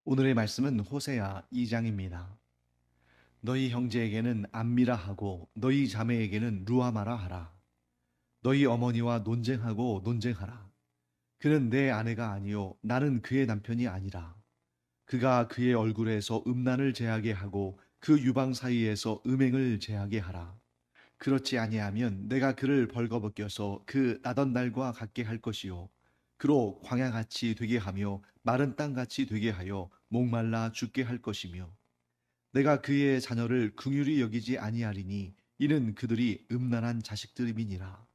오늘의 말씀은 호세아 2장입니다. 너희 형제에게는 암미라 하고 너희 자매에게는 루아마라 하라. 너희 어머니와 논쟁하고 논쟁하라. 그는 내 아내가 아니요 나는 그의 남편이 아니라. 그가 그의 얼굴에서 음란을 제하게 하고 그 유방 사이에서 음행을 제하게 하라. 그렇지 아니하면 내가 그를 벌거벗겨서 그 나던 날과 같게 할 것이요 그로 광야같이 되게 하며 마른 땅같이 되게 하여 목말라 죽게 할 것이며 내가 그의 자녀를 긍휼히 여기지 아니하리니 이는 그들이 음란한 자식들임이니라.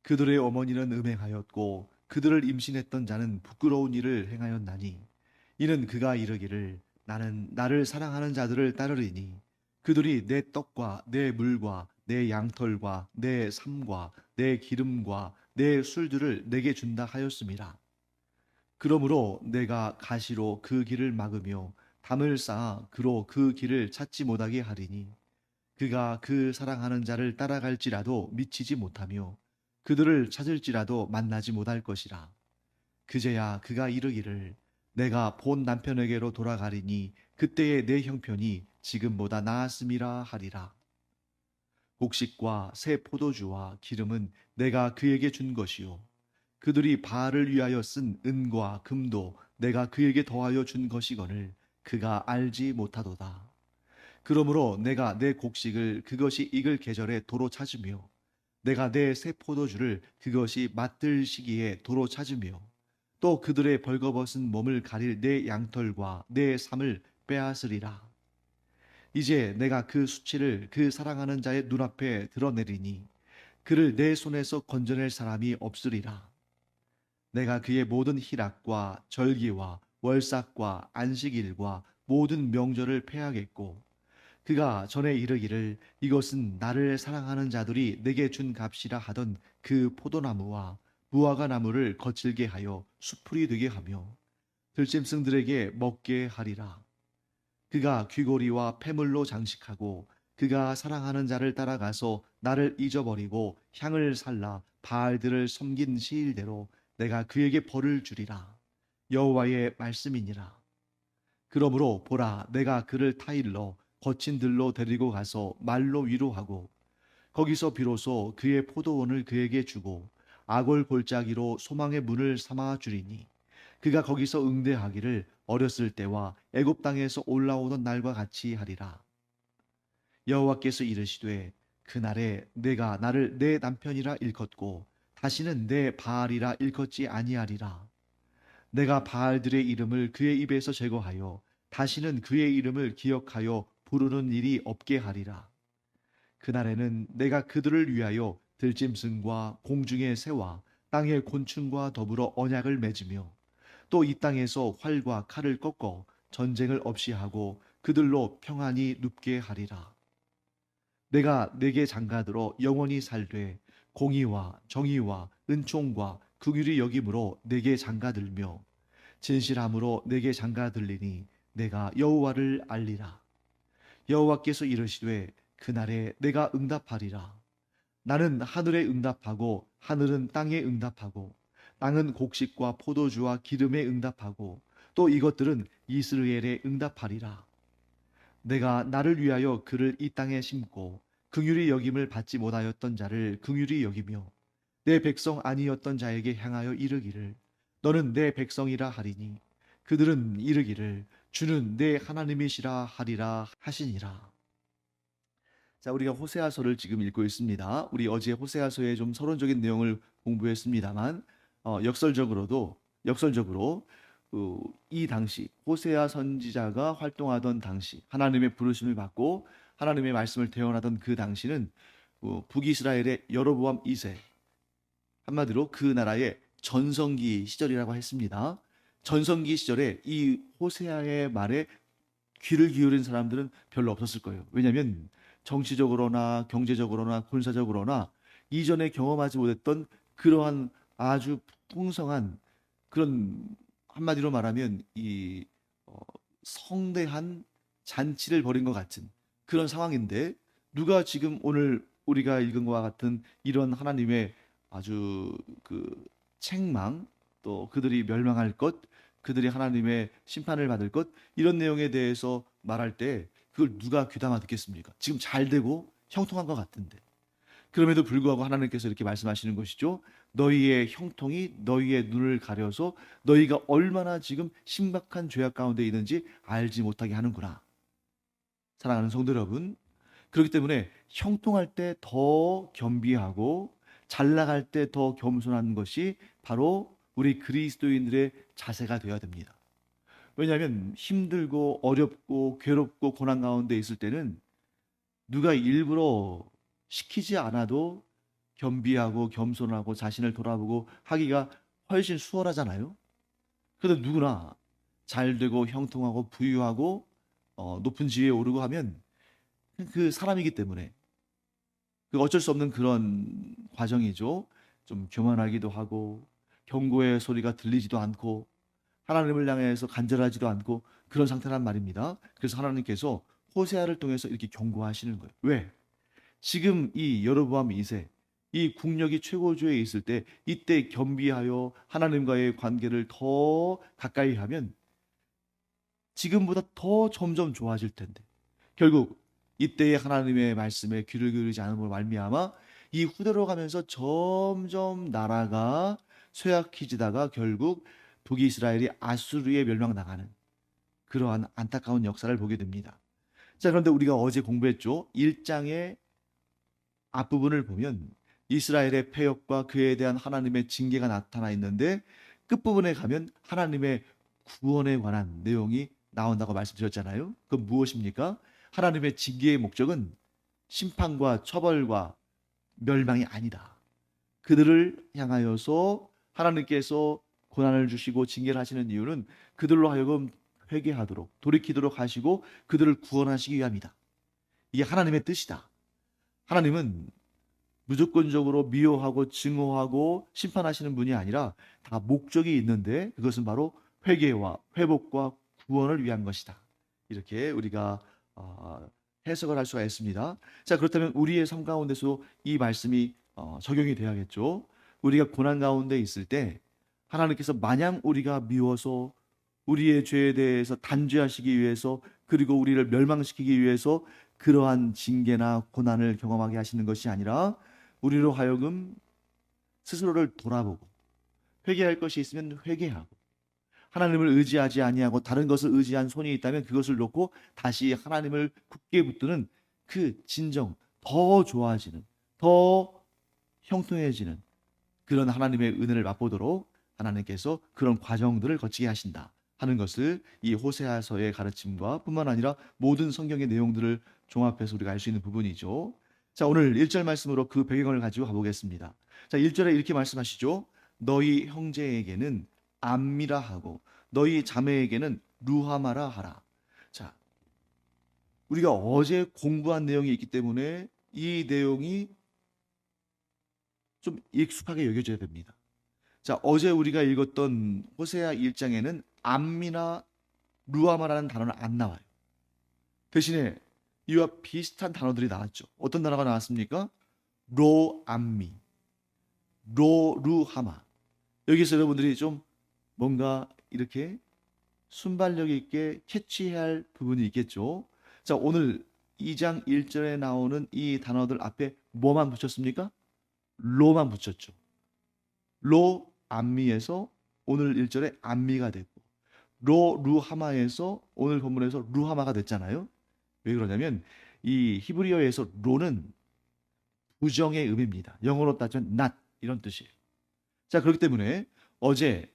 그들의 어머니는 음행하였고 그들을 임신했던 자는 부끄러운 일을 행하였나니 이는 그가 이르기를 나는 나를 사랑하는 자들을 따르리니 그들이 내 떡과 내 물과 내 양털과 내 삶과 내 기름과 내 술들을 내게 준다 하였음이라. 그러므로 내가 가시로 그 길을 막으며 담을 쌓아 그로 그 길을 찾지 못하게 하리니 그가 그 사랑하는 자를 따라갈지라도 미치지 못하며 그들을 찾을지라도 만나지 못할 것이라. 그제야 그가 이르기를 내가 본 남편에게로 돌아가리니 그때의 내 형편이 지금보다 나았음이라 하리라. 곡식과 새 포도주와 기름은 내가 그에게 준 것이요 그들이 바알을 위하여 쓴 은과 금도 내가 그에게 더하여 준 것이거늘 그가 알지 못하도다. 그러므로 내가 내 곡식을 그것이 익을 계절에 도로 찾으며 내가 내 새 포도주를 그것이 맛들 시기에 도로 찾으며 또 그들의 벌거벗은 몸을 가릴 내 양털과 내 삶을 빼앗으리라. 이제 내가 그 수치를 그 사랑하는 자의 눈앞에 드러내리니 그를 내 손에서 건져낼 사람이 없으리라. 내가 그의 모든 희락과 절기와 월삭과 안식일과 모든 명절을 패하겠고 그가 전에 이르기를 이것은 나를 사랑하는 자들이 내게 준 값이라 하던 그 포도나무와 무화과 나무를 거칠게 하여 수풀이 되게 하며 들짐승들에게 먹게 하리라. 그가 귀고리와 패물로 장식하고 그가 사랑하는 자를 따라가서 나를 잊어버리고 향을 살라 바알들을 섬긴 시일대로 내가 그에게 벌을 주리라. 여호와의 말씀이니라. 그러므로 보라 내가 그를 타일러 거친 들로 데리고 가서 말로 위로하고 거기서 비로소 그의 포도원을 그에게 주고 아골 골짜기로 소망의 문을 삼아 주리니 그가 거기서 응대하기를 어렸을 때와 애굽 땅에서 올라오던 날과 같이 하리라. 여호와께서 이르시되 그날에 내가 나를 내 남편이라 일컫고 다시는 내 바알이라 일컫지 아니하리라. 내가 바알들의 이름을 그의 입에서 제거하여 다시는 그의 이름을 기억하여 부르는 일이 없게 하리라. 그날에는 내가 그들을 위하여 들짐승과 공중의 새와 땅의 곤충과 더불어 언약을 맺으며 또 이 땅에서 활과 칼을 꺾어 전쟁을 없이 하고 그들로 평안히 눕게 하리라. 내가 내게 장가들어 영원히 살되 공의와 정의와 은총과 긍휼이 여김으로 내게 장가들며 진실함으로 내게 장가들리니 내가 여호와를 알리라. 여호와께서 이르시되 그날에 내가 응답하리라. 나는 하늘에 응답하고 하늘은 땅에 응답하고 땅은 곡식과 포도주와 기름에 응답하고 또 이것들은 이스라엘에 응답하리라. 내가 나를 위하여 그를 이 땅에 심고 긍휼히 여김을 받지 못하였던 자를 긍휼히 여기며 내 백성 아니었던 자에게 향하여 이르기를 너는 내 백성이라 하리니 그들은 이르기를 주는 내 하나님이시라 하리라 하시니라. 자, 우리가 호세아서를 지금 읽고 있습니다. 우리 어제 호세아서의 좀 서론적인 내용을 공부했습니다만 역설적으로 이 당시 호세아 선지자가 활동하던 당시 하나님의 부르심을 받고 하나님의 말씀을 대언하던 그 당시는 북이스라엘의 여로보암 2세 한마디로 그 나라의 전성기 시절이라고 했습니다. 전성기 시절에 이 호세아의 말에 귀를 기울인 사람들은 별로 없었을 거예요. 왜냐하면 정치적으로나 경제적으로나 군사적으로나 이전에 경험하지 못했던 그러한 아주 풍성한 그런 한마디로 말하면 이 성대한 잔치를 벌인 것 같은 그런 상황인데 누가 지금 오늘 우리가 읽은 것과 같은 이런 하나님의 아주 그 책망 또 그들이 멸망할 것 그들이 하나님의 심판을 받을 것, 이런 내용에 대해서 말할 때 그걸 누가 귀담아 듣겠습니까? 지금 잘 되고 형통한 것 같은데. 그럼에도 불구하고 하나님께서 이렇게 말씀하시는 것이죠. 너희의 형통이 너희의 눈을 가려서 너희가 얼마나 지금 심각한 죄악 가운데 있는지 알지 못하게 하는구나. 사랑하는 성도 여러분, 그렇기 때문에 형통할 때 더 겸비하고 잘 나갈 때 더 겸손한 것이 바로 우리 그리스도인들의 자세가 되어야 됩니다. 왜냐하면 힘들고 어렵고 괴롭고 고난 가운데 있을 때는 누가 일부러 시키지 않아도 겸비하고 겸손하고 자신을 돌아보고 하기가 훨씬 수월하잖아요. 그래도 누구나 잘 되고 형통하고 부유하고 높은 지위에 오르고 하면 그 사람이기 때문에 그 어쩔 수 없는 그런 과정이죠. 좀 교만하기도 하고 경고의 소리가 들리지도 않고 하나님을 향해서 간절하지도 않고 그런 상태란 말입니다. 그래서 하나님께서 호세아를 통해서 이렇게 경고하시는 거예요. 왜? 지금 이 여로보암 2세 이 국력이 최고조에 있을 때 이때 겸비하여 하나님과의 관계를 더 가까이 하면 지금보다 더 점점 좋아질 텐데 결국 이때의 하나님의 말씀에 귀를 기울이지 않음으로 말미암아 이 후대로 가면서 점점 나라가 쇠약해지다가 결국 북이스라엘이 아수르에 멸망당하는 그러한 안타까운 역사를 보게 됩니다. 자, 그런데 우리가 어제 공부했죠. 1장의 앞부분을 보면 이스라엘의 패역과 그에 대한 하나님의 징계가 나타나 있는데 끝부분에 가면 하나님의 구원에 관한 내용이 나온다고 말씀드렸잖아요. 그건 무엇입니까? 하나님의 징계의 목적은 심판과 처벌과 멸망이 아니다. 그들을 향하여서 하나님께서 고난을 주시고 징계를 하시는 이유는 그들로 하여금 회개하도록 돌이키도록 하시고 그들을 구원하시기 위함이다. 이게 하나님의 뜻이다. 하나님은 무조건적으로 미워하고 증오하고 심판하시는 분이 아니라 다 목적이 있는데 그것은 바로 회개와 회복과 구원을 위한 것이다. 이렇게 우리가 해석을 할 수가 있습니다. 자, 그렇다면 우리의 삶 가운데서 이 말씀이 적용이 돼야겠죠. 우리가 고난 가운데 있을 때 하나님께서 마냥 우리가 미워서 우리의 죄에 대해서 단죄하시기 위해서 그리고 우리를 멸망시키기 위해서 그러한 징계나 고난을 경험하게 하시는 것이 아니라 우리로 하여금 스스로를 돌아보고 회개할 것이 있으면 회개하고 하나님을 의지하지 아니하고 다른 것을 의지한 손이 있다면 그것을 놓고 다시 하나님을 굳게 붙드는 그 진정 더 좋아지는 더 형통해지는 그런 하나님의 은혜를 맛보도록 하나님께서 그런 과정들을 거치게 하신다 하는 것을 이 호세아서의 가르침과 뿐만 아니라 모든 성경의 내용들을 종합해서 우리가 알 수 있는 부분이죠. 자, 오늘 1절 말씀으로 그 배경을 가지고 가보겠습니다. 자, 1절에 이렇게 말씀하시죠. 너희 형제에게는 암미라 하고 너희 자매에게는 루하마라 하라. 자, 우리가 어제 공부한 내용이 있기 때문에 이 내용이 좀 익숙하게 여겨져야 됩니다. 자, 어제 우리가 읽었던 호세아 1장에는 암미나 루하마라는 단어는 안 나와요. 대신에 이와 비슷한 단어들이 나왔죠. 어떤 단어가 나왔습니까? 로암미, 로루하마. 여기서 여러분들이 좀 뭔가 이렇게 순발력 있게 캐치해야 할 부분이 있겠죠. 자, 오늘 2장 1절에 나오는 이 단어들 앞에 뭐만 붙였습니까? 로만 붙였죠. 로 암미에서 오늘 1절에 암미가 됐고 로 루하마에서 오늘 본문에서 루하마가 됐잖아요. 왜 그러냐면 이 히브리어에서 로는 부정의 의미입니다. 영어로 따지면 not 이런 뜻이에요. 자, 그렇기 때문에 어제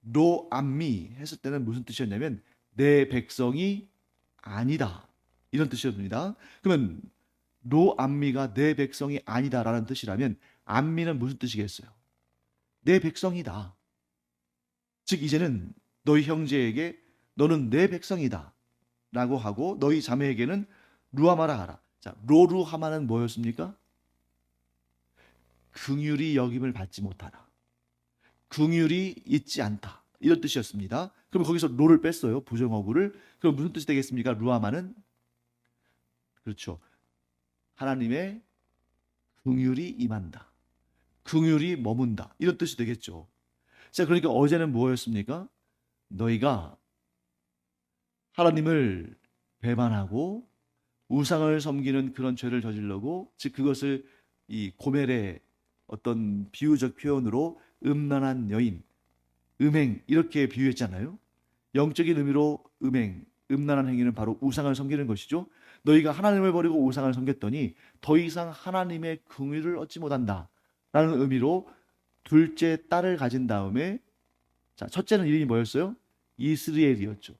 로암미 했을 때는 무슨 뜻이었냐면 내 백성이 아니다 이런 뜻이었습니다. 그러면 로암미가 내 백성이 아니다라는 뜻이라면 암미는 무슨 뜻이겠어요? 내 백성이다. 즉 이제는 너희 형제에게 너는 내 백성이다 라고 하고 너희 자매에게는 루하마라 하라. 자, 로루하마는 뭐였습니까? 긍휼히 여김을 받지 못하라. 긍휼이 있지 않다. 이런 뜻이었습니다. 그럼 거기서 로를 뺐어요. 부정어구를. 그럼 무슨 뜻이 되겠습니까? 루하마는 그렇죠. 하나님의 긍휼이 임한다. 긍휼이 머문다. 이런 뜻이 되겠죠. 자, 그러니까 어제는 뭐였습니까? 너희가 하나님을 배반하고 우상을 섬기는 그런 죄를 저질러고, 즉 그것을 이 고멜의 어떤 비유적 표현으로 음란한 여인, 음행 이렇게 비유했잖아요. 영적인 의미로 음행, 음란한 행위는 바로 우상을 섬기는 것이죠. 너희가 하나님을 버리고 우상을 섬겼더니 더 이상 하나님의 긍휼을 얻지 못한다 라는 의미로 둘째 딸을 가진 다음에, 자, 첫째는 이름이 뭐였어요? 이스라엘이었죠.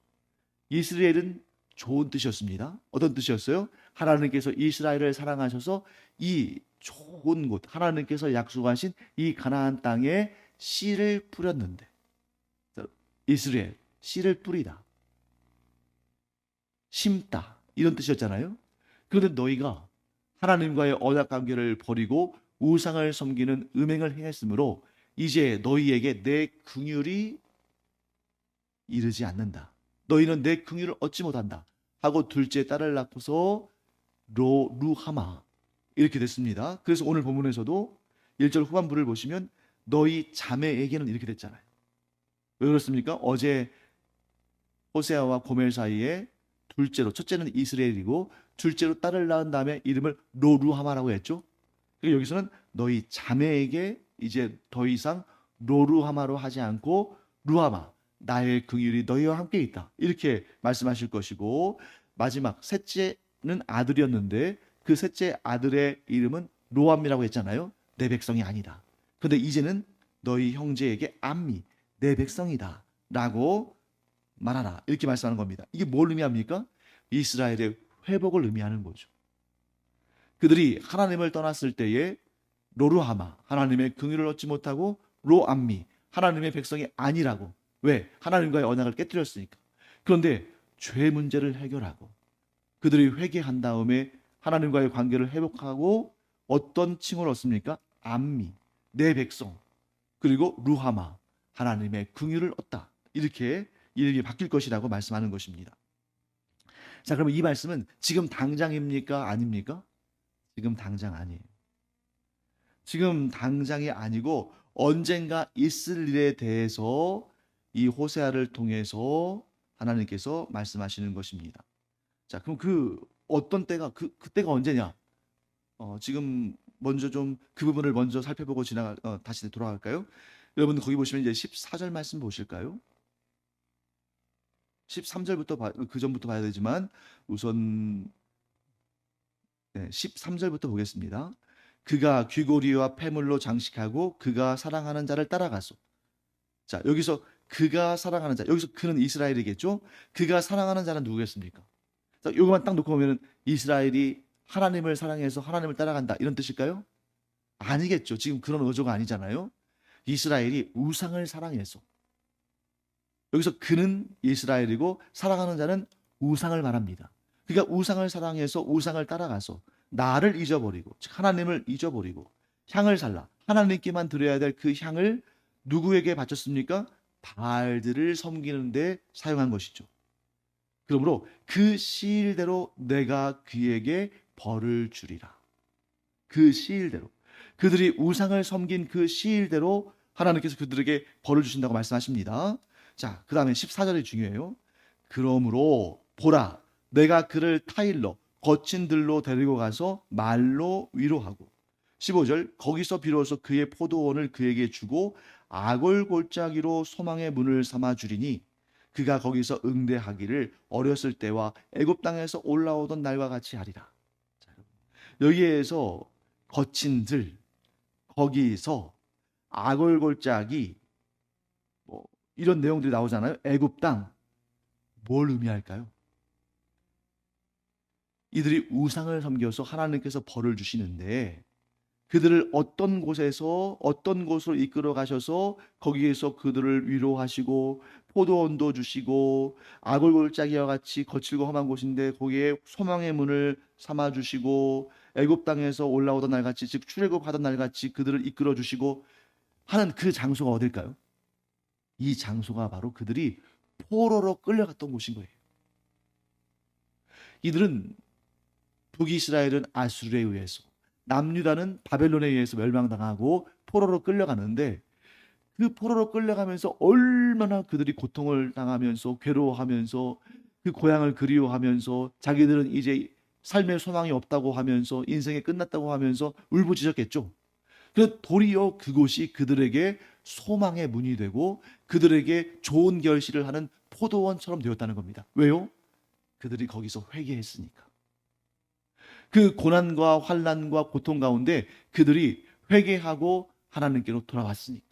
이스라엘은 좋은 뜻이었습니다. 어떤 뜻이었어요? 하나님께서 이스라엘을 사랑하셔서 이 좋은 곳, 하나님께서 약속하신 이 가나안 땅에 씨를 뿌렸는데, 이스라엘, 씨를 뿌리다, 심다 이런 뜻이었잖아요. 그런데 너희가 하나님과의 언약 관계를 버리고 우상을 섬기는 음행을 행했으므로 이제 너희에게 내 긍휼이 이르지 않는다. 너희는 내 긍휼을 얻지 못한다 하고 둘째 딸을 낳고서 루하마 이렇게 됐습니다. 그래서 오늘 본문에서도 1절 후반부를 보시면 너희 자매에게는 이렇게 됐잖아요. 왜 그렇습니까? 어제 호세아와 고멜 사이에 둘째로, 첫째는 이스라엘이고 둘째로 딸을 낳은 다음에 이름을 로루하마라고 했죠. 그러니까 여기서는 너희 자매에게 이제 더 이상 로루하마로 하지 않고 루하마, 나의 긍휼이 너희와 함께 있다 이렇게 말씀하실 것이고, 마지막 셋째는 아들이었는데 그 셋째 아들의 이름은 로암이라고 했잖아요. 내 백성이 아니다. 근데 이제는 너희 형제에게 암미, 내 백성이다 라고 말하라 이렇게 말씀하는 겁니다. 이게 뭘 의미합니까? 이스라엘의 회복을 의미하는 거죠. 그들이 하나님을 떠났을 때에 로루하마, 하나님의 긍휼을 얻지 못하고 로암미, 하나님의 백성이 아니라고. 왜? 하나님과의 언약을 깨뜨렸으니까. 그런데 죄 문제를 해결하고 그들이 회개한 다음에 하나님과의 관계를 회복하고 어떤 칭을 얻습니까? 암미, 내 백성, 그리고 루하마, 하나님의 긍휼을 얻다. 이렇게 이름이 바뀔 것이라고 말씀하는 것입니다. 자, 그러면 이 말씀은 지금 당장입니까? 아닙니까? 지금 당장 아니에요. 지금 당장이 아니고 언젠가 있을 일에 대해서 이 호세아를 통해서 하나님께서 말씀하시는 것입니다. 자, 그럼 그 어떤 때가 그때가 언제냐? 지금 먼저 좀 그 부분을 먼저 살펴보고 다시 돌아갈까요? 여러분 거기 보시면 이제 14절 말씀 보실까요? 13절부터 그 전부터 봐야 되지만 우선 13절부터 보겠습니다. 그가 귀고리와 패물로 장식하고 그가 사랑하는 자를 따라가서. 자, 여기서 그가 사랑하는 자, 여기서 그는 이스라엘이겠죠? 그가 사랑하는 자는 누구겠습니까? 자, 요것만 딱 놓고 보면 이스라엘이 하나님을 사랑해서 하나님을 따라간다 이런 뜻일까요? 아니겠죠. 지금 그런 의도가 아니잖아요. 이스라엘이 우상을 사랑해서, 여기서 그는 이스라엘이고 사랑하는 자는 우상을 말합니다. 그러니까 우상을 사랑해서 우상을 따라가서 나를 잊어버리고, 즉 하나님을 잊어버리고 향을 살라, 하나님께만 드려야 될 그 향을 누구에게 바쳤습니까? 바알들을 섬기는 데 사용한 것이죠. 그러므로 그 시일대로 내가 그에게 벌을 주리라. 그 시일대로, 그들이 우상을 섬긴 그 시일대로 하나님께서 그들에게 벌을 주신다고 말씀하십니다. 자, 그 다음에 14절이 중요해요. 그러므로 보라, 내가 그를 타일러 거친 들로 데리고 가서 말로 위로하고, 15절, 거기서 비로소 그의 포도원을 그에게 주고 아골 골짜기로 소망의 문을 삼아 주리니 그가 거기서 응대하기를 어렸을 때와 애굽 땅에서 올라오던 날과 같이 하리라. 자, 여기에서 거친 들, 거기서 아골 골짜기, 뭐 이런 내용들이 나오잖아요. 애굽 땅, 뭘 의미할까요? 이들이 우상을 섬겨서 하나님께서 벌을 주시는데 그들을 어떤 곳에서 어떤 곳으로 이끌어 가셔서 거기에서 그들을 위로하시고 포도원도 주시고 아골골짜기와 같이 거칠고 험한 곳인데 거기에 소망의 문을 삼아 주시고 애굽 땅에서 올라오던 날 같이, 즉 출애굽하던 날 같이 그들을 이끌어 주시고 하는 그 장소가 어딜까요? 이 장소가 바로 그들이 포로로 끌려갔던 곳인 거예요. 이들은 북이스라엘은 아수르에 의해서, 남유다는 바벨론에 의해서 멸망당하고 포로로 끌려가는데 그 포로로 끌려가면서 얼마나 그들이 고통을 당하면서 괴로워하면서 그 고향을 그리워하면서 자기들은 이제 삶의 소망이 없다고 하면서 인생이 끝났다고 하면서 울부짖었겠죠. 그 도리어 그곳이 그들에게 소망의 문이 되고 그들에게 좋은 결실을 하는 포도원처럼 되었다는 겁니다. 왜요? 그들이 거기서 회개했으니까. 그 고난과 환난과 고통 가운데 그들이 회개하고 하나님께로 돌아왔으니까.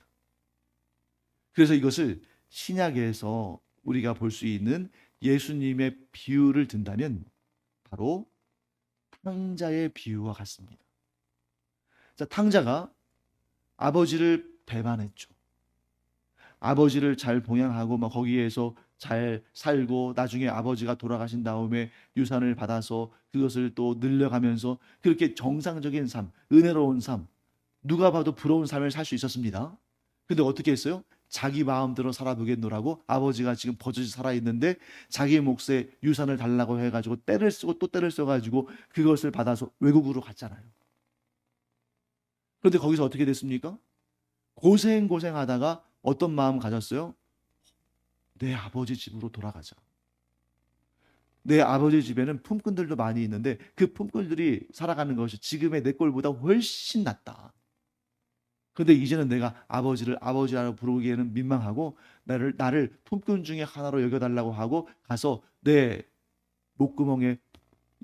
그래서 이것을 신약에서 우리가 볼 수 있는 예수님의 비유를 든다면 바로 탕자의 비유와 같습니다. 자, 탕자가 아버지를 배반했죠. 아버지를 잘 봉양하고 막 거기에서 잘 살고 나중에 아버지가 돌아가신 다음에 유산을 받아서 그것을 또 늘려가면서 그렇게 정상적인 삶, 은혜로운 삶, 누가 봐도 부러운 삶을 살 수 있었습니다. 근데 어떻게 했어요? 자기 마음대로 살아보겠노라고 아버지가 지금 버젓이 살아있는데 자기 몫의 유산을 달라고 해가지고 때를 쓰고 또 때를 써가지고 그것을 받아서 외국으로 갔잖아요. 그런데 거기서 어떻게 됐습니까? 고생하다가 어떤 마음 가졌어요? 내 아버지 집으로 돌아가자. 내 아버지 집에는 품꾼들도 많이 있는데 그 품꾼들이 살아가는 것이 지금의 내 꼴보다 훨씬 낫다. 그런데 이제는 내가 아버지를 아버지라고 부르기에는 민망하고 나를 품꾼 중에 하나로 여겨달라고 하고 가서 내 목구멍에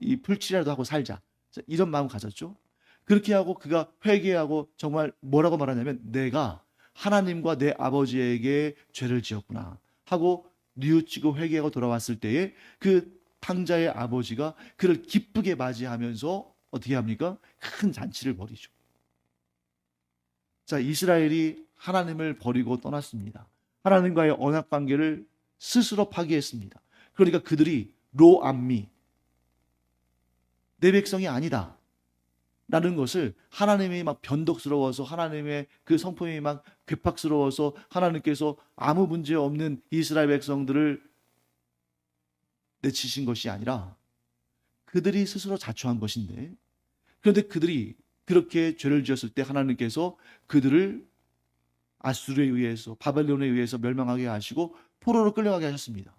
이 풀칠이라도 하고 살자. 이런 마음 가졌죠. 그렇게 하고 그가 회개하고 정말 뭐라고 말하냐면 내가 하나님과 내 아버지에게 죄를 지었구나 하고 뉘우치고 회개하고 돌아왔을 때에 그 탕자의 아버지가 그를 기쁘게 맞이하면서 어떻게 합니까? 큰 잔치를 벌이죠. 자, 이스라엘이 하나님을 버리고 떠났습니다. 하나님과의 언약 관계를 스스로 파기했습니다. 그러니까 그들이 로암미, 내 백성이 아니다 라는 것을 하나님이 막 변덕스러워서 하나님의 그 성품이 막 괴팍스러워서 하나님께서 아무 문제 없는 이스라엘 백성들을 내치신 것이 아니라 그들이 스스로 자초한 것인데, 그런데 그들이 그렇게 죄를 지었을 때 하나님께서 그들을 아수르에 의해서 바벨론에 의해서 멸망하게 하시고 포로로 끌려가게 하셨습니다.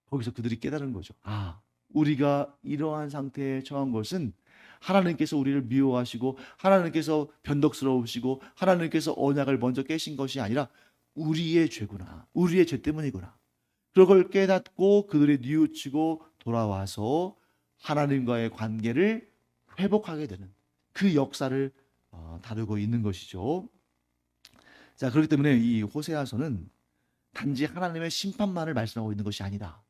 거기서 그들이 깨달은 거죠. 아, 우리가 이러한 상태에 처한 것은 하나님께서 우리를 미워하시고 하나님께서 변덕스러우시고 하나님께서 언약을 먼저 깨신 것이 아니라 우리의 죄구나. 우리의 죄 때문이구나. 그걸 깨닫고 그들이 뉘우치고 돌아와서 하나님과의 관계를 회복하게 되는 그 역사를 다루고 있는 것이죠. 자, 그렇기 때문에 이 호세아서는 단지 하나님의 심판만을 말씀하고 있는 것이 아니다.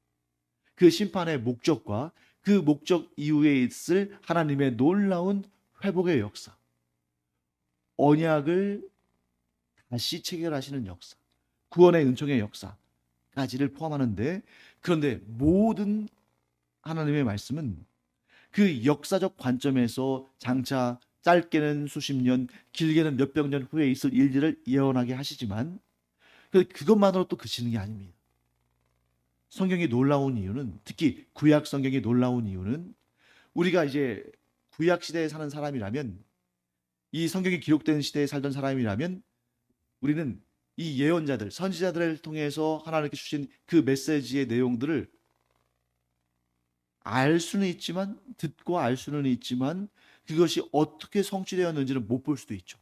그 심판의 목적과 그 목적 이후에 있을 하나님의 놀라운 회복의 역사, 언약을 다시 체결하시는 역사, 구원의 은총의 역사까지를 포함하는데, 그런데 모든 하나님의 말씀은 그 역사적 관점에서 장차 짧게는 수십 년, 길게는 몇백 년 후에 있을 일들을 예언하게 하시지만 그것만으로 또 그치는 게 아닙니다. 성경이 놀라운 이유는, 특히 구약 성경이 놀라운 이유는, 우리가 이제 구약 시대에 사는 사람이라면, 이 성경이 기록된 시대에 살던 사람이라면 우리는 이 예언자들, 선지자들을 통해서 하나님께 주신 그 메시지의 내용들을 알 수는 있지만, 듣고 알 수는 있지만 그것이 어떻게 성취되었는지는 못 볼 수도 있죠.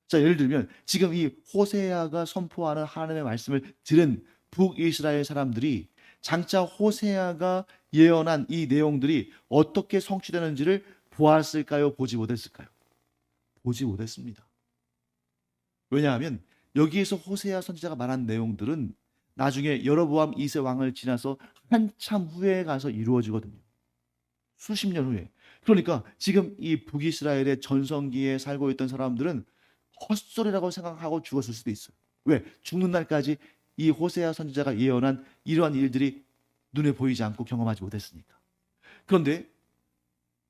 자, 예를 들면 지금 이 호세아가 선포하는 하나님의 말씀을 들은 북이스라엘 사람들이 장차 호세아가 예언한 이 내용들이 어떻게 성취되는지를 보았을까요? 보지 못했을까요? 보지 못했습니다. 왜냐하면 여기에서 호세아 선지자가 말한 내용들은 나중에 여로보암 2세 왕을 지나서 한참 후에 가서 이루어지거든요. 수십 년 후에. 그러니까 지금 이 북이스라엘의 전성기에 살고 있던 사람들은 헛소리라고 생각하고 죽었을 수도 있어요. 왜? 죽는 날까지 이 호세아 선지자가 예언한 이러한 일들이 눈에 보이지 않고 경험하지 못했으니까. 그런데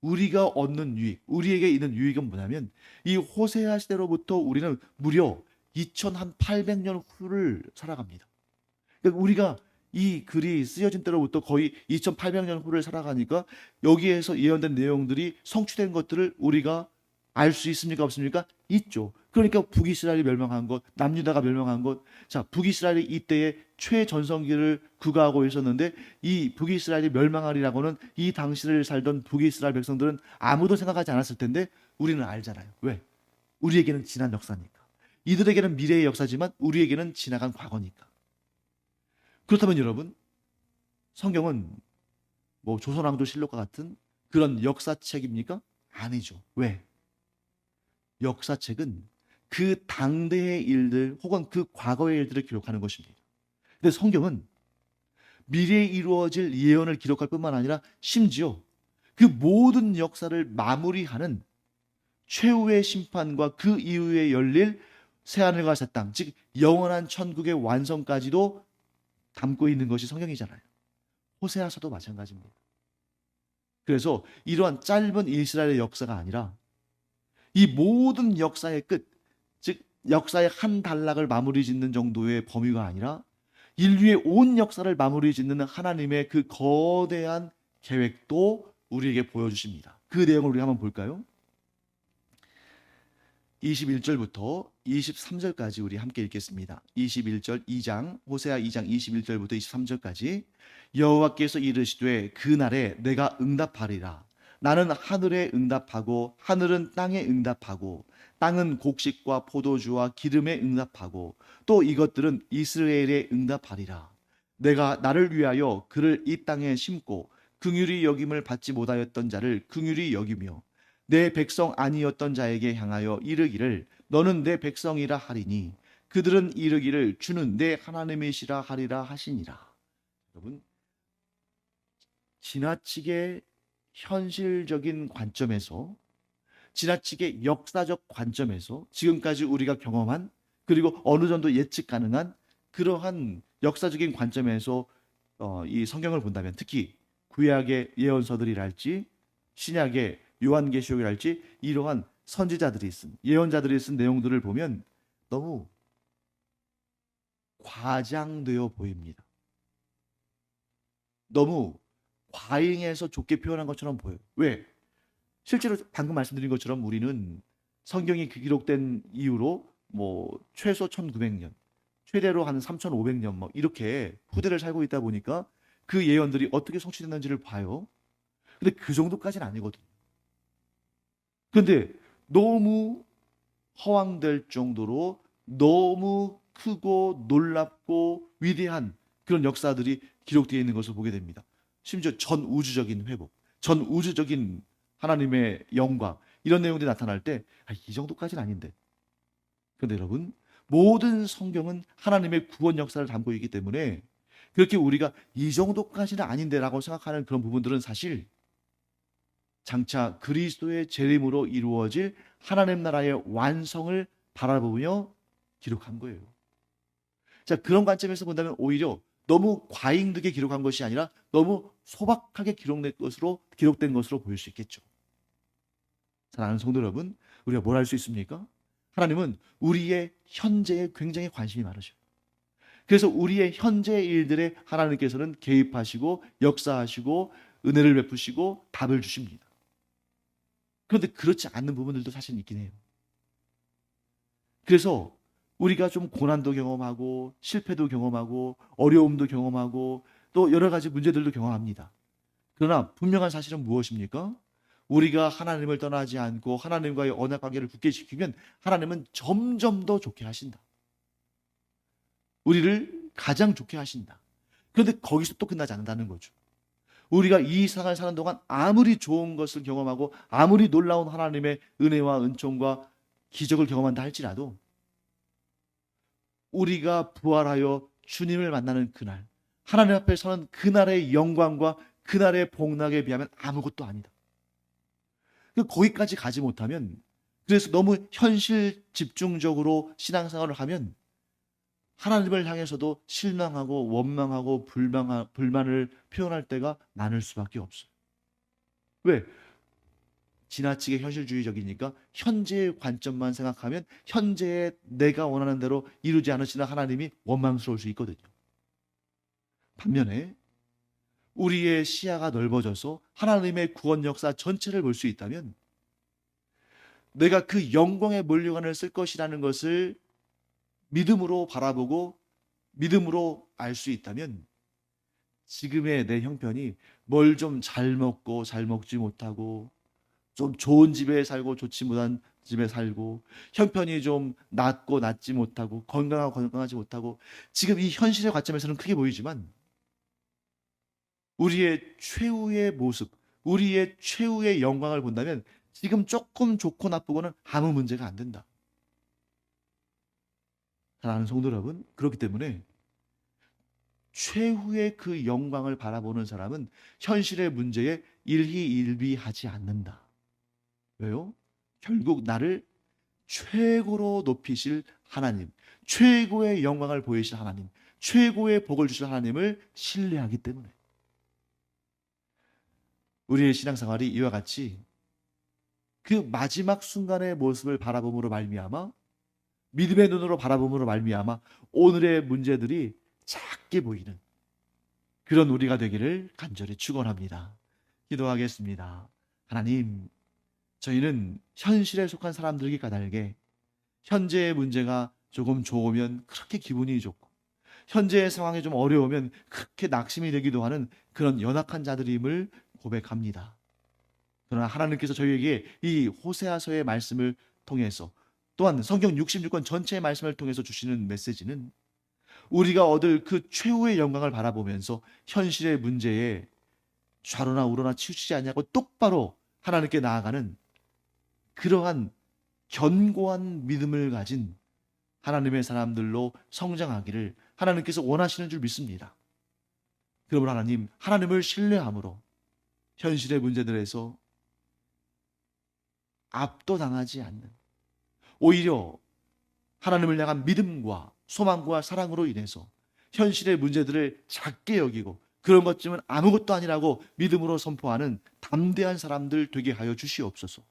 우리가 얻는 유익, 우리에게 있는 유익은 뭐냐면 이 호세아 시대로부터 우리는 무려 2800년 후를 살아갑니다. 그러니까 우리가 이 글이 쓰여진 때로부터 거의 2800년 후를 살아가니까 여기에서 예언된 내용들이 성취된 것들을 우리가 알 수 있습니까? 없습니까? 있죠. 그러니까 북이스라엘이 멸망한 것, 남유다가 멸망한 것. 자, 북이스라엘이 이때에 최전성기를 구가하고 있었는데 이 북이스라엘이 멸망하리라고는 이 당시를 살던 북이스라엘 백성들은 아무도 생각하지 않았을 텐데 우리는 알잖아요. 왜? 우리에게는 지난 역사니까. 이들에게는 미래의 역사지만 우리에게는 지나간 과거니까. 그렇다면 여러분, 성경은 뭐 조선왕조실록과 같은 그런 역사책입니까? 아니죠. 왜? 역사책은 그 당대의 일들 혹은 그 과거의 일들을 기록하는 것입니다. 근데 성경은 미래에 이루어질 예언을 기록할 뿐만 아니라 심지어 그 모든 역사를 마무리하는 최후의 심판과 그 이후에 열릴 새하늘과 새 땅, 즉 영원한 천국의 완성까지도 담고 있는 것이 성경이잖아요. 호세아서도 마찬가지입니다. 그래서 이러한 짧은 이스라엘의 역사가 아니라 이 모든 역사의 끝, 즉 역사의 한 단락을 마무리 짓는 정도의 범위가 아니라 인류의 온 역사를 마무리 짓는 하나님의 그 거대한 계획도 우리에게 보여주십니다. 그 내용을 우리 한번 볼까요? 21절부터 23절까지 우리 함께 읽겠습니다. 21절 2장, 호세아 2장 21절부터 23절까지. 여호와께서 이르시되 그날에 내가 응답하리라. 나는 하늘에 응답하고 하늘은 땅에 응답하고 땅은 곡식과 포도주와 기름에 응답하고 또 이것들은 이스라엘에 응답하리라. 내가 나를 위하여 그를 이 땅에 심고 긍휼히 여김을 받지 못하였던 자를 긍휼히 여기며 내 백성 아니었던 자에게 향하여 이르기를 너는 내 백성이라 하리니 그들은 이르기를 주는 내 하나님이시라 하리라 하시니라. 여러분, 지나치게 현실적인 관점에서, 지나치게 역사적 관점에서 지금까지 우리가 경험한, 그리고 어느 정도 예측 가능한 그러한 역사적인 관점에서 이 성경을 본다면, 특히 구약의 예언서들이랄지 신약의 요한계시록이랄지 이러한 선지자들이 쓴, 예언자들이 쓴 내용들을 보면 너무 과장되어 보입니다. 너무 과잉해서 좋게 표현한 것처럼 보여요. 왜? 실제로 방금 말씀드린 것처럼 우리는 성경이 기록된 이후로 뭐 최소 1900년, 최대로 한 3500년 뭐 이렇게 후대를 살고 있다 보니까 그 예언들이 어떻게 성취됐는지를 봐요. 근데 그 정도까지는 아니거든요. 근데 너무 허황될 정도로 너무 크고 놀랍고 위대한 그런 역사들이 기록되어 있는 것을 보게 됩니다. 심지어 전 우주적인 회복, 전 우주적인 하나님의 영광, 이런 내용들이 나타날 때 이 정도까지는 아닌데. 그런데 여러분, 모든 성경은 하나님의 구원 역사를 담고 있기 때문에 그렇게 우리가 이 정도까지는 아닌데 라고 생각하는 그런 부분들은 사실 장차 그리스도의 재림으로 이루어질 하나님 나라의 완성을 바라보며 기록한 거예요. 자, 그런 관점에서 본다면 오히려 너무 과잉되게 기록한 것이 아니라 너무 소박하게 기록된 것으로 보일 수 있겠죠. 사랑하는 성도 여러분, 우리가 뭘 할 수 있습니까? 하나님은 우리의 현재에 굉장히 관심이 많으셔요. 그래서 우리의 현재의 일들에 하나님께서는 개입하시고 역사하시고 은혜를 베푸시고 답을 주십니다. 그런데 그렇지 않는 부분들도 사실 있긴 해요. 그래서 우리가 좀 고난도 경험하고 실패도 경험하고 어려움도 경험하고 또 여러 가지 문제들도 경험합니다. 그러나 분명한 사실은 무엇입니까? 우리가 하나님을 떠나지 않고 하나님과의 언약 관계를 굳게 지키면 하나님은 점점 더 좋게 하신다. 우리를 가장 좋게 하신다. 그런데 거기서 또 끝나지 않는다는 거죠. 우리가 이 세상을 사는 동안 아무리 좋은 것을 경험하고 아무리 놀라운 하나님의 은혜와 은총과 기적을 경험한다 할지라도 우리가 부활하여 주님을 만나는 그날, 하나님 앞에 서는 그날의 영광과 그날의 복락에 비하면 아무것도 아니다. 거기까지 가지 못하면, 그래서 너무 현실 집중적으로 신앙생활을 하면 하나님을 향해서도 실망하고 원망하고 불만을 표현할 때가 많을 수밖에 없어요. 왜? 지나치게 현실주의적이니까 현재의 관점만 생각하면 현재의 내가 원하는 대로 이루지 않으시는 하나님이 원망스러울 수 있거든요. 반면에 우리의 시야가 넓어져서 하나님의 구원 역사 전체를 볼 수 있다면 내가 그 영광의 면류관을 쓸 것이라는 것을 믿음으로 바라보고 믿음으로 알 수 있다면 지금의 내 형편이 뭘 좀 잘 먹고 잘 먹지 못하고 좀 좋은 집에 살고 좋지 못한 집에 살고 형편이 좀 낮고 낮지 못하고 건강하고 건강하지 못하고 지금 이 현실의 관점에서는 크게 보이지만 우리의 최후의 모습, 우리의 최후의 영광을 본다면 지금 조금 좋고 나쁘고는 아무 문제가 안 된다. 사랑하는 성도 여러분, 그렇기 때문에 최후의 그 영광을 바라보는 사람은 현실의 문제에 일희일비하지 않는다. 왜요? 결국 나를 최고로 높이실 하나님, 최고의 영광을 보이실 하나님, 최고의 복을 주실 하나님을 신뢰하기 때문에 우리의 신앙생활이 이와 같이 그 마지막 순간의 모습을 바라봄으로 말미암아 믿음의 눈으로 바라봄으로 말미암아 오늘의 문제들이 작게 보이는 그런 우리가 되기를 간절히 축원합니다. 기도하겠습니다. 하나님, 저희는 현실에 속한 사람들에게 까닭에 현재의 문제가 조금 좋으면 그렇게 기분이 좋고 현재의 상황이 좀 어려우면 그렇게 낙심이 되기도 하는 그런 연약한 자들임을 고백합니다. 그러나 하나님께서 저희에게 이 호세아서의 말씀을 통해서 또한 성경 66권 전체의 말씀을 통해서 주시는 메시지는 우리가 얻을 그 최후의 영광을 바라보면서 현실의 문제에 좌로나 우로나 치우치지 않냐고 똑바로 하나님께 나아가는 그러한 견고한 믿음을 가진 하나님의 사람들로 성장하기를 하나님께서 원하시는 줄 믿습니다. 그러므로 하나님, 하나님을 신뢰함으로 현실의 문제들에서 압도당하지 않는 오히려 하나님을 향한 믿음과 소망과 사랑으로 인해서 현실의 문제들을 작게 여기고 그런 것쯤은 아무것도 아니라고 믿음으로 선포하는 담대한 사람들 되게 하여 주시옵소서.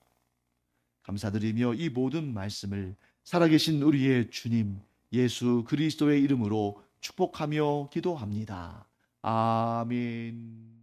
감사드리며 이 모든 말씀을 살아계신 우리의 주님 예수 그리스도의 이름으로 축복하며 기도합니다. 아멘.